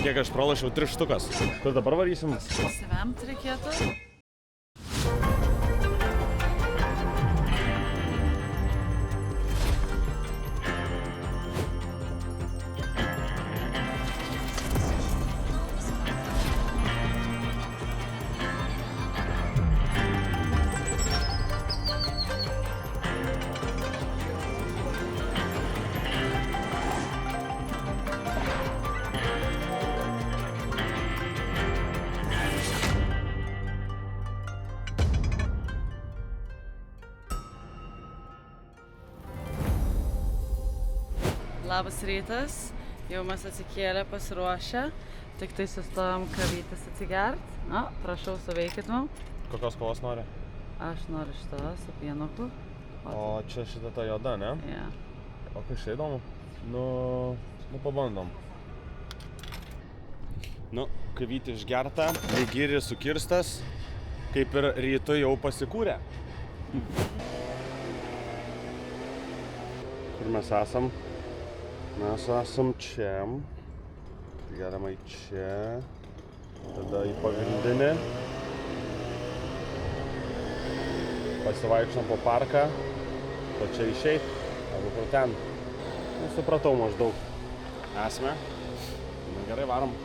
kiek aš pralošiau 3 štukas. Kur dabar varysim? Pasivemt reikėtų. Labas rytas, jau mes atsikėlę pasiruošę, tik tai sustojom kavytis atsigert. Na, prašau, suveikit mum. Kokios kavos nori? Aš noriu šitą su pienuku. O čia šita ta juoda, ne? Ja. O kai štai įdomu? Nu, pabandom. Nu, kavytį išgerta, lygiris sukirstas, kaip ir rytu jau pasikūrė. Kur mes esam? Mes esam čia. Geriam į čia. Tada į pagrindinį. Pasivaikščiam po parką. O čia išeit. Arba pro ten. Supratau maždaug. Esame. Na, gerai, varom.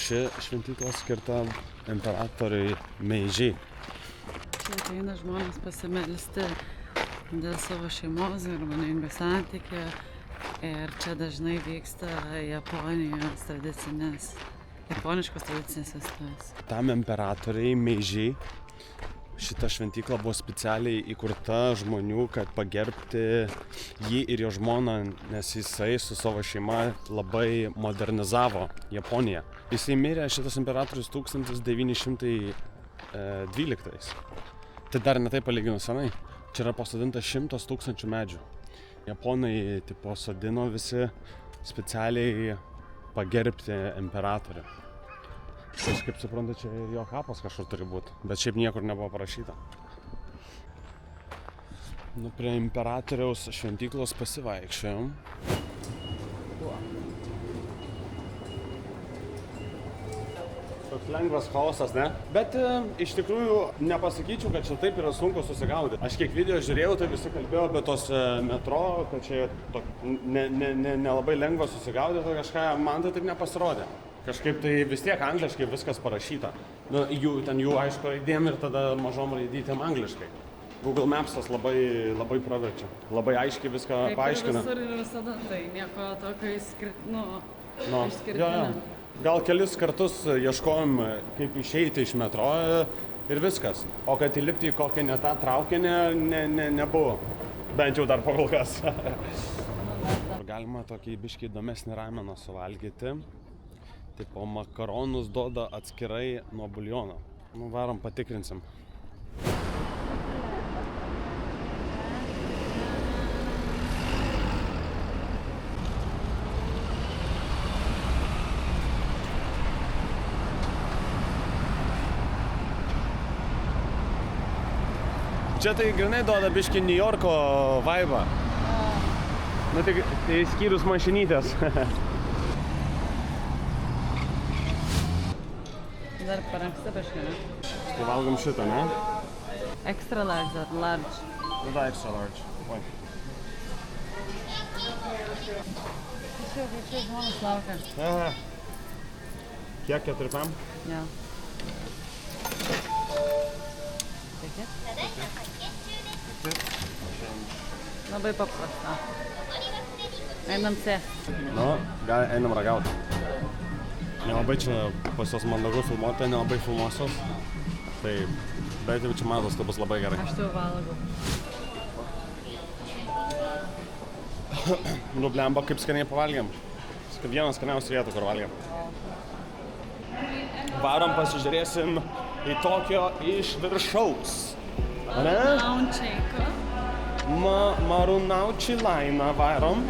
Ši šventykla skirta imperatoriui Meidžiai. Čia ateina žmonės pasimelsti dėl savo šeimos harmoningo santykio. Ir čia dažnai vyksta japoniškos tradicinės vestuvės. Tam imperatoriui Meidžiai šita šventykla buvo specialiai įkurta žmonių, kad pagerbti jį ir jo žmoną, nes jisai su savo šeima labai modernizavo Japoniją. Jisai mirė, šitas imperatorius 1912. Tai dar ne taip palyginus senai. Čia yra pasodinta 100 000 medžių. Japonai sodino visi specialiai pagerbti imperatorių. Aš kaip suprantu, čia jo kapas kažkur turi būti, bet šiaip niekur nebuvo parašyta. Nu, prie imperatoriaus šventyklos pasivaikščiojom. Toks lengvas chaosas, ne? Bet iš tikrųjų nepasakyčiau, kad čia taip yra sunku susigaudyti. Aš kiek video žiūrėjau, tai visi kalbėjo apie tos metro, kad čia nelabai lengva susigaudyti kažką, man tai taip nepasirodė. Kažkaip tai vis tiek angliškai viskas parašyta. Nu, jų aišku raidėm ir tada mažom raidytėm angliškai. Google Maps'as labai praverčia. Labai aiškiai viską paaiškina. Kaip ir visur ir visada, tai nieko tokio išskirtinio. Gal kelis kartus ieškojom, kaip išeiti iš metro ir viskas. O kad įlipti į kokią ne tą traukinį nebuvo. Bent jau dar po kol kas. Galima tokį biškį įdomesnį rameną suvalgyti. Tipo makaronus duoda atskirai nuo buljono. Nu, varom patikrinsim. Čia tai grinai duoda biškį New Yorko vaibą. Nu, tai skyrus mašinytės. Dar per anksti biškį, ne? Tai valgom šitą, ne? Extra large ar large? Tada extra large. Oi. Čia žmonės laukia. Aha. Kiek 4-5? Jo. Tiek? Labai paprasta. Einam C. Nu, gal einam ragauti. Nelabai čia pas jos mandagu filmuoti, nelabai filmuosios. Tai, bet jau čia matos, tai bus labai gerai. Aš tai valgau. Nu, blemba, kaip skaniai pavalgėm. Vienas skaniausių vietų, kur valgėm. Varom pasižiūrėsim į Tokio iš viršaus. Ane? Naučiai. Marunauči lainą varom.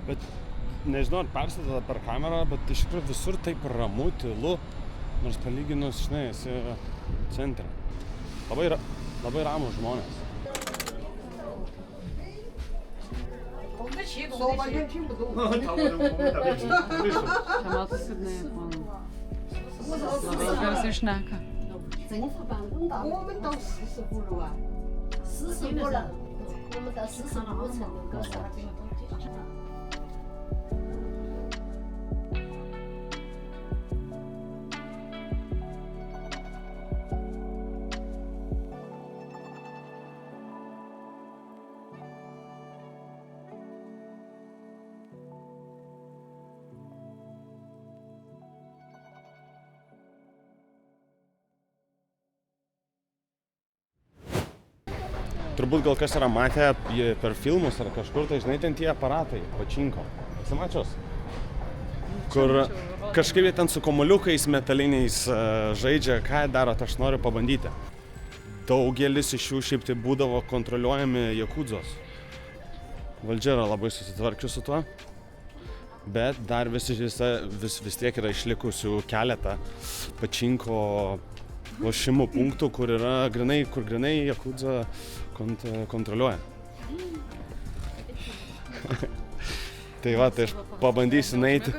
Bet nežinau, ar persideda per kamerą, bet iš tikrųjų visur taip ramu, tylu, nors palyginus, žinai, esi centre. Labai ramūs žmonės. 懂得起，说半天听不懂。 Čia matosi, kad ne japonų. Labai garsiai šneka. 政府办公大我们到45了啊， 45了，我们到45层能够上去。 Turbūt gal kas yra matę per filmus ar kažkur, tai žinai, ten tie aparatai, pačinko. Esi mačios? Kur kažkaip jie ten su kamuoliukais metaliniais žaidžia, ką daro, tai aš noriu pabandyti. Daugelis iš jų šiaip tai būdavo kontroliuojami jakudzos. Valdžia yra labai susitvarkius su tuo, bet dar vis tiek yra išlikusių keletą pačinko lošimų punktų, kur grinai jakudza kontroliuoja. Tai va, tai aš pabandysiu nueiti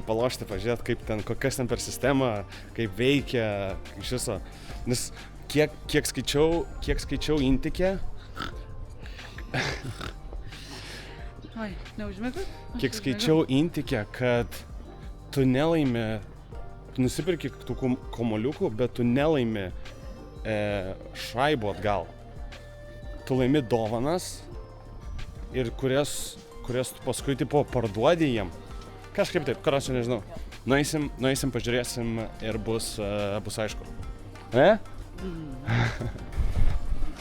palošti, pažiūrėti, kokias ten per sistemą, kaip veikia iš viso. Nes kiek skaičiau Intike, Oi, neužmigot? kiek skaičiau Intike, kad tu nelaimi, tu nusipirki tų kamuoliukų, bet tu nelaimi šaibų atgal. Tu laimi dovanas ir kurias tu paskui tipo parduodi jiem. Kažkaip taip, karočią nežinau. Nueisim, pažiūrėsim ir bus aišku. Ne?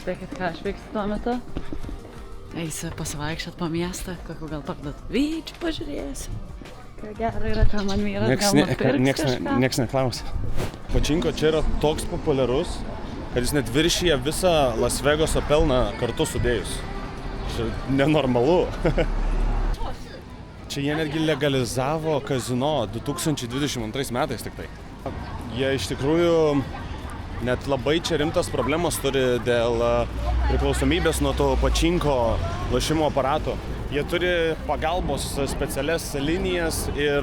Spėkit, ką aš veiksiu tuo metu? Eisiu pasivaikščiot po miestą, kokiu gal parduotuvėčių pažiūrėsiu. Ką gero yra, ką man vyras gal nupirks kažką. Nieks neklausia. Pačinko čia yra toks populiarus, kad jis net viršyje visą Las Vegaso pelną kartu sudėjus. Čia nenormalu. Čia jie netgi legalizavo kazino 2022 metais tik tai. Jie iš tikrųjų net labai čia rimtas problemas turi dėl priklausomybės nuo to pačinko lošimo aparato. Jie turi pagalbos specialias linijas ir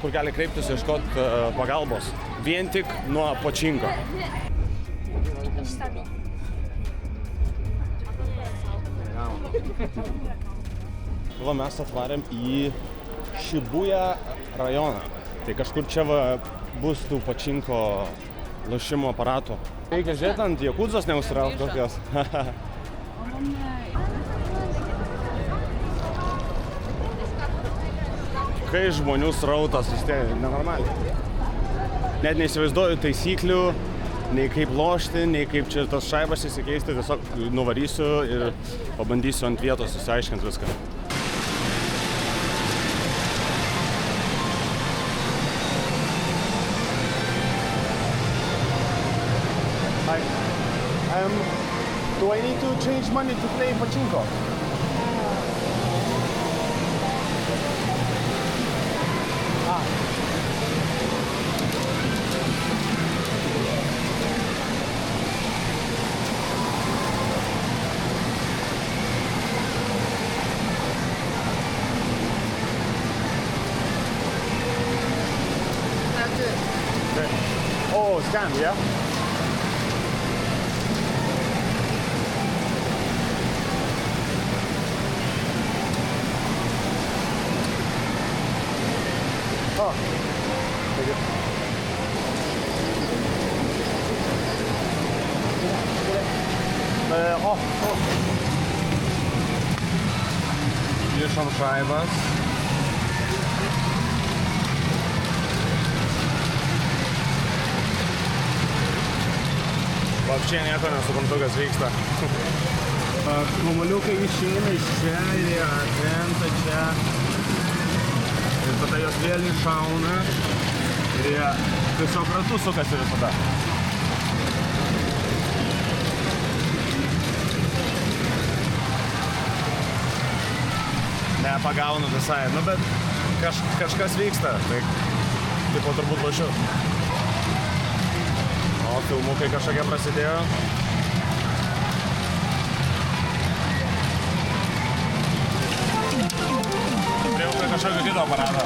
kur gali kreiptis ieškoti pagalbos. Vien tik nuo pačinko. Va, mes atvarėm į Šibuja rajoną. Tai kažkur čia va bus tų pačinko lošimo aparatų. Reikia žiūrėti ant jakudzos neužsiraut kokios. Kai žmonių srautas vis tiek nenormaliai. Net neįsivaizduoju taisyklių, nei kaip lošti, nei kaip čia tas šaibas įsikeisti, tiesiog nuvarysiu ir pabandysiu ant vietos išsiaiškinti viską. Hi. Do I need to change money to play pachinko? Oh, scan, yeah? Lišom šaibas. Vapščiai nieko nesuprantu, kas vyksta. Kamuoliukai išeina iš čia ir jie atkrenta čia. Ir tada jos vėl iššauna. Ir jie tiesiog ratu sukasi visada. Nepagaunu visai, nu bet kažkas vyksta, tai tipo turbūt lošiu. O filmukai kažkokie prasidėjo. Priejau prie kažkokio kito aparato.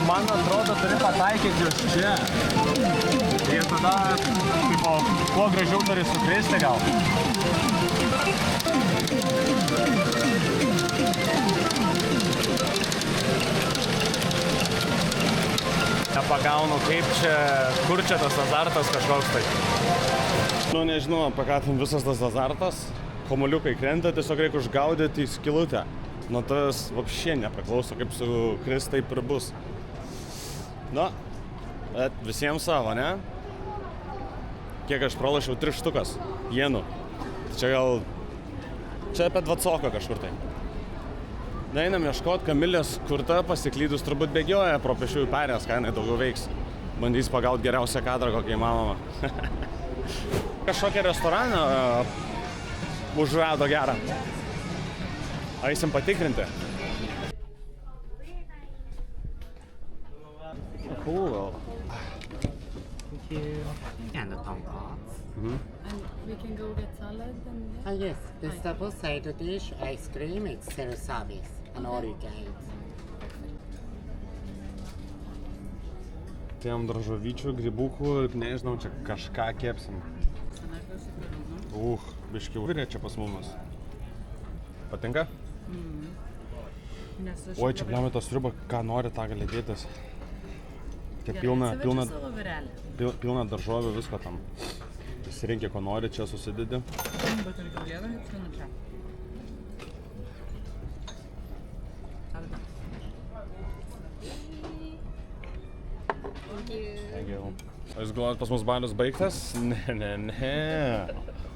Man atrodo, turi pataikyti iš čia. Ir tada, tipo, kuo gražiau turi sukristi gal. Nepagaunu, kaip čia, kur čia tas azartas kažkoks tai. Nu, nežinau, apie ką tam visas tas azartas. Kamuoliukai krenta, tiesiog reikia užgaudyti į skylutę. Nu, tas vapščiai nepriklauso, kaip su kris taip ir bus. Nu, bet visiems savo, ne? Kiek aš pralašiau 3 štukas jenų. Čia gal... Čia apie 20 kažkur tai. Na, einam ieškot, Kamilės kurta pasiklydus turbūt bėgioja pro pešiųjų perės, ką jinai daugiau veiks. Bandys pagauti geriausią kadrą, kokį įmanoma. Kažkokią restoraną užrado gerą. Eisim patikrinti. Cool. Thank you. And the tonkatsu. And we can go get salad and... Yes, vegetable side dish, ice cream, it's self-service. And all you can eat. Tiem daržovyčių, grybukų, nežinau, čia kažką kepsim. Biški virė čia pas mumis. Patinka? Oi, čia pliamai tos sriuba, ką nori, tą gali dėtis. Čia pilna daržovių, visko tam. Įsirinkė, ko nori, čia susidedi. Bet ir gėlė, skanu čia. O jūs galvojat, pas mus balius baigtas? Ne.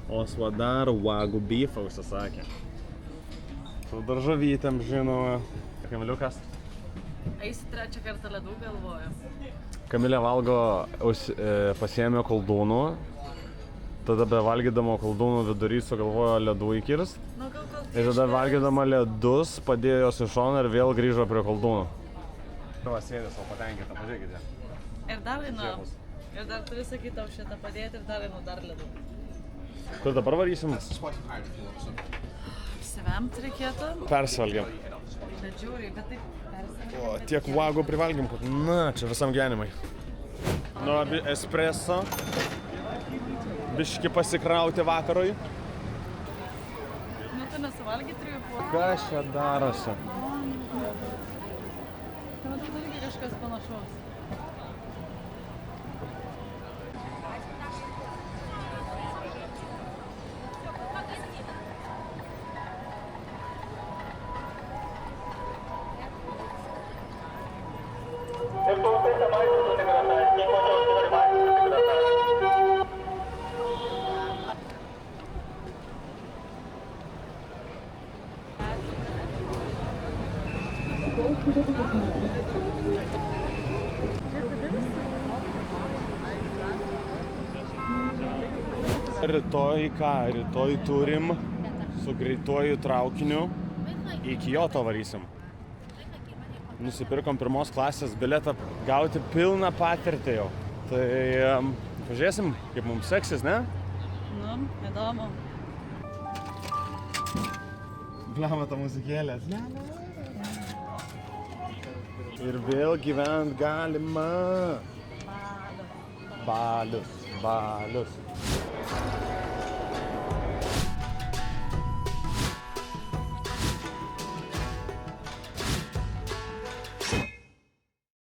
O svadar wagyu beefą užsisakė. Su daržovytėm, žinoma. Kamiliukas? Eisi 3 kartą ledų, galvoju. Kamilė valgo, pasiėmė koldūnų. Tada bevalgydama koldūnų vidury sugalvojo ledų įkirst. Ir tada valgydama ledus padėjo jos į šoną ir vėl grįžo prie koldūnų. Va, sėdė savo patenkinta, pažiūrėkite. Ir dar einu. Ir dar turi sakyti tau šitą padėti ir dar einu dar ledų. Kur dabar varysim? Apsivemt reikėtų. Persivalgiam. Bet žiūriai, bet taip persivalgiam. O, tiek vagų privalgim, kad na, čia visam gyvenimai. Nori espresso. Biški pasikrauti vakarui. Nu, tu nesuvalgy 3 porų. Kas čia darosi? Tai matau, tai irgi kažkas panašaus. Rytoj ką? Rytoj turim su greituoju traukiniu į Kyoto varysim. Nusipirkom 1 klasės bilietą, gauti pilną patirtį jau. Tai pažiūrėsim, kaip mums seksis, ne? Nu, įdomu. Bliama ta muzikėlė. Ir vėl gyvent galima. Balius.